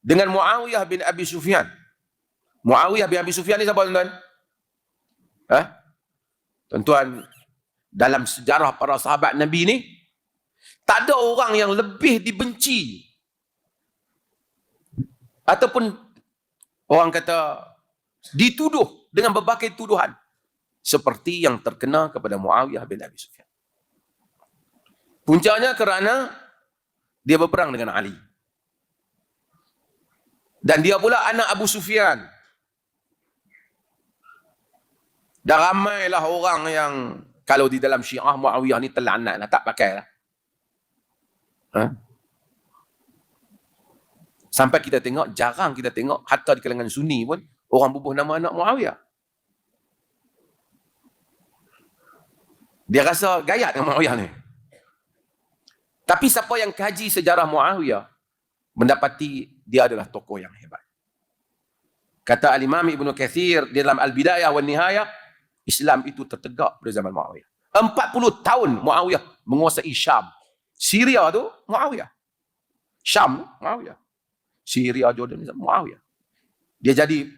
dengan Muawiyah bin Abi Sufyan. Muawiyah bin Abi Sufyan ni siapa, tuan-tuan? Tuan-tuan, dalam sejarah para sahabat Nabi ni, tak ada orang yang lebih dibenci ataupun orang kata dituduh dengan berbagai tuduhan seperti yang terkena kepada Muawiyah bin Abi Sufyan. Puncanya kerana dia berperang dengan Ali. Dan dia pula anak Abu Sufyan. Dan ramailah orang yang kalau di dalam Syiah, Muawiyah ni terlaknat lah, tak pakai lah. Sampai kita tengok, jarang kita tengok, hatta di kalangan Sunni pun, orang bubuh nama anak Muawiyah. Dia rasa gayat dengan Muawiyah ni. Tapi siapa yang kaji sejarah Muawiyah, mendapati dia adalah tokoh yang hebat. Kata Al-Imam Ibn Kathir di dalam Al-Bidayah wa Nihayah, Islam itu tertegak pada zaman Muawiyah. 40 tahun Muawiyah menguasai Syam. Syria tu Muawiyah. Syam Muawiyah. Syria, Jordan, Muawiyah. Dia jadi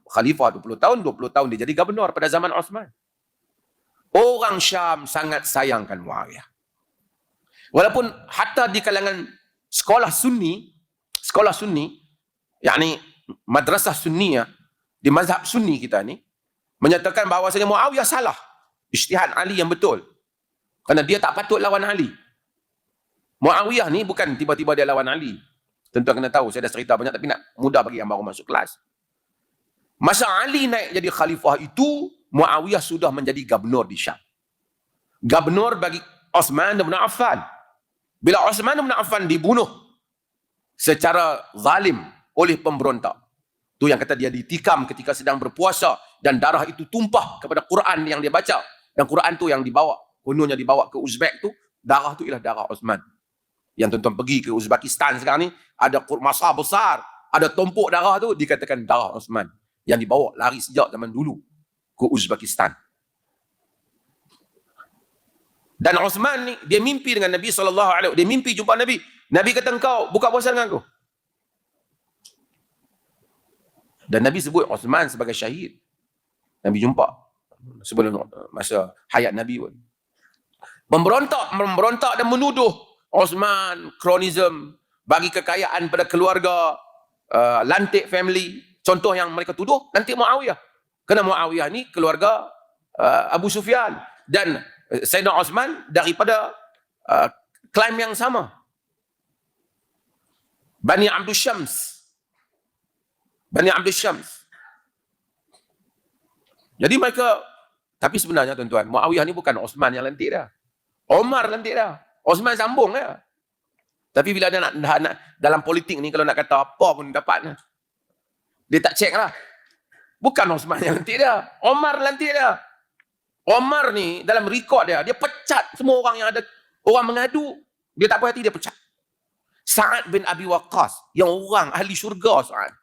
khalifah 20 tahun, 20 tahun dia jadi gubernur pada zaman Osman. Orang Syam sangat sayangkan Muawiyah. Walaupun hatta di kalangan sekolah Sunni, yakni madrasah Sunniyah, di mazhab Sunni kita ni, menyatakan bahawasanya Muawiyah salah. Ijtihad Ali yang betul. Kerana dia tak patut lawan Ali. Muawiyah ni bukan tiba-tiba dia lawan Ali. Tentu kena tahu, saya dah cerita banyak tapi nak mudah bagi yang baru masuk kelas. Masa Ali naik jadi khalifah itu, Muawiyah sudah menjadi gubernur di Syam. Gubernur bagi Uthman bin Affan. Bila Uthman bin Affan dibunuh secara zalim oleh pemberontak, tu yang kata dia ditikam ketika sedang berpuasa dan darah itu tumpah kepada Quran yang dia baca. Dan Quran tu yang dibawa, kononnya dibawa ke Uzbek tu, darah tu ialah darah Uthman. Yang tuan-tuan pergi ke Uzbekistan sekarang ni, ada masa besar, ada tumpuk darah tu, dikatakan darah Uthman. Yang dibawa lari sejak zaman dulu ke Uzbekistan. Dan Uthman ni, dia mimpi dengan Nabi SAW. Dia mimpi jumpa Nabi. Nabi kata, engkau buka puasa dengan aku. Dan Nabi sebut Uthman sebagai syahid. Nabi jumpa sebelum masa hayat Nabi pun. Memberontak dan menuduh Uthman kronism, bagi kekayaan pada keluarga, lantik family. Contoh yang mereka tuduh, lantik Muawiyah. Kerana Muawiyah ni keluarga Abu Sufyan. Dan Sayyidina Uthman daripada klaim yang sama. Bani Abdul Syams. Jadi mereka, tapi sebenarnya tuan-tuan, Muawiyah ni bukan Uthman yang lantik dah. Omar lantik dah. Uthman sambung dah. Tapi bila dia nak dalam politik ni, kalau nak kata apa pun dapat. Dia tak cek lah. Bukan Uthman yang lantik dah. Omar lantik dah. Omar ni dalam rekod dia pecat semua orang yang ada orang mengadu. Dia tak puas hati, dia pecat. Sa'ad bin Abi Waqqas, yang orang ahli syurga Sa'ad.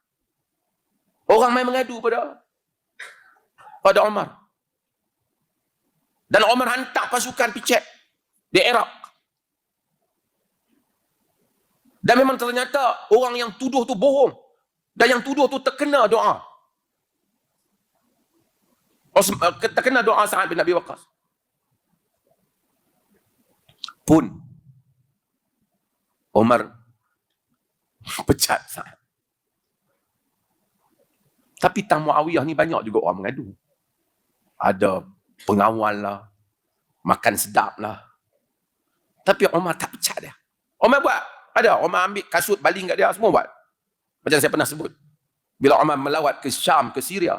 Orang main mengadu pada Omar. Dan Omar hantar pasukan picek di Iraq. Dan memang ternyata orang yang tuduh tu bohong. Dan yang tuduh tu terkena doa. Terkena doa Sa'ad bin Abi Waqqas. Pun Omar pecat Sa'ad. Tapi tang Muawiyah ni banyak juga orang mengadu. Ada pengawal lah, makan sedap lah. Tapi Omar tak pecat dia. Omar buat. Ada, Omar ambil kasut baling kat dia, semua buat. Macam saya pernah sebut. Bila Omar melawat ke Syam, ke Syria,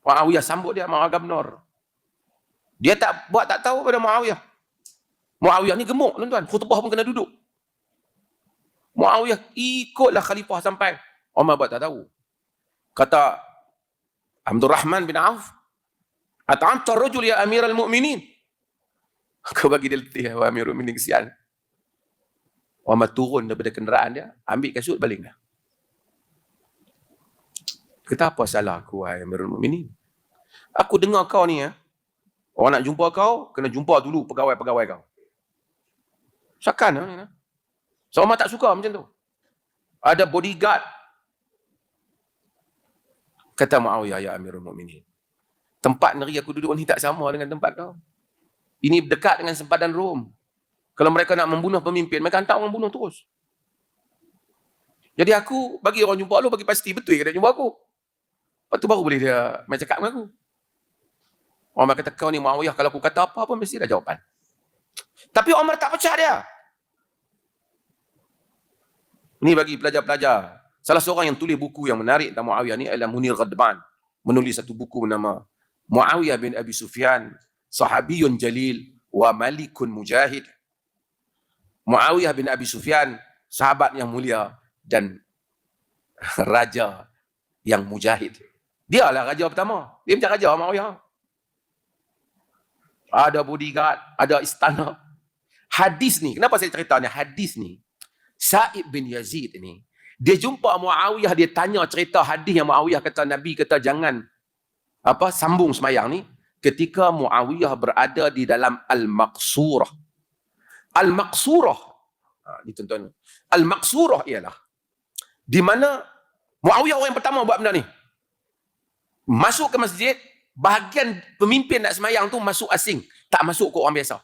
Muawiyah sambut dia, Muawiyah gubernur. Dia tak tahu pada Muawiyah. Muawiyah ni gemuk, tuan-tuan. Khutbah pun kena duduk. Muawiyah ikutlah khalifah sampai Omar buat tak tahu. Kata Abdul Rahman bin Auf, at'amta ar-rajul ya Amirul Mukminin. Kau bagi dia letih, wahai Amirul Mukminin, kesian. Omar turun daripada kenderaan dia, ambil kasut, baling dah. Kata, apa salah aku, wahai Amirul Mukminin? Aku dengar kau ni, orang nak jumpa kau, kena jumpa dulu pegawai-pegawai kau. Syakan. So Omar tak suka macam tu. ada bodyguard. Kata Muawiyah, ya Amirul Mukminin, tempat negeri aku duduk ni tak sama dengan tempat kau. Ini dekat dengan sempadan Rom. Kalau mereka nak membunuh pemimpin, mereka hantar orang bunuh terus. Jadi aku bagi orang jumpa lu, bagi pasti betul ke dia jumpa aku. Lepas tu baru boleh dia main cakap dengan aku. Omar kata, kau ni Muawiyah, kalau aku kata apa pun mesti ada jawapan. Tapi Omar tak percaya dia. Ini bagi pelajar-pelajar. Salah seorang yang tulis buku yang menarik tentang Muawiyah ni adalah Munir Ghadban. Menulis satu buku bernama Muawiyah bin Abi Sufyan, Sahabiyun Jalil wa Malikun Mujahid. Muawiyah bin Abi Sufyan, sahabat yang mulia dan raja yang mujahid. Dialah raja pertama. Dia macam raja Muawiyah. Ada bodyguard, ada istana. Hadis ni, kenapa saya cerita ni? Hadis ni, Sa'ib bin Yazid ni, dia jumpa Muawiyah, dia tanya cerita hadis yang Muawiyah kata Nabi kata jangan sambung semayang ni, ketika Muawiyah berada di dalam Al-Maqsurah. Al-Maqsurah, ni tuan-tuan. Al-Maqsurah ialah di mana Muawiyah orang yang pertama buat benda ni. Masuk ke masjid, bahagian pemimpin nak semayang tu masuk asing, tak masuk ke orang biasa.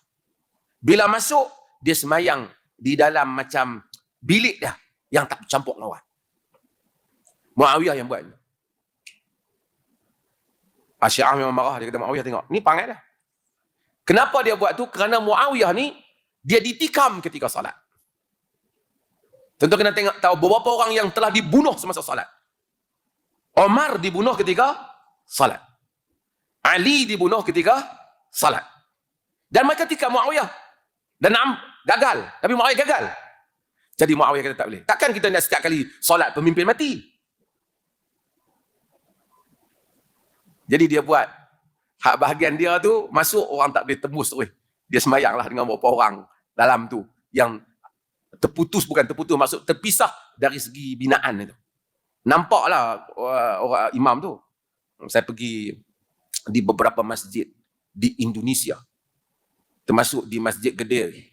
Bila masuk, dia semayang di dalam macam bilik dia yang tak campur lawan. Muawiyah yang buat. Syiah memang marah, dia kata Muawiyah tengok, ni pangai dah. Kenapa dia buat tu? Kerana Muawiyah ni dia ditikam ketika salat. Tentu kena tengok tahu beberapa orang yang telah dibunuh semasa salat. Omar dibunuh ketika salat. Ali dibunuh ketika salat. Dan mereka tikam Muawiyah. Dan gagal. Tapi Muawiyah gagal. Jadi Muawiyah kata tak boleh. Takkan kita nak setiap kali solat pemimpin mati. Jadi dia buat hak bahagian dia tu, masuk orang tak boleh tembus tu. Dia semayanglah dengan beberapa orang dalam tu yang terputus, bukan terputus, maksud terpisah dari segi binaan itu. Nampaklah orang imam tu. Saya pergi di beberapa masjid di Indonesia, termasuk di Masjid Gede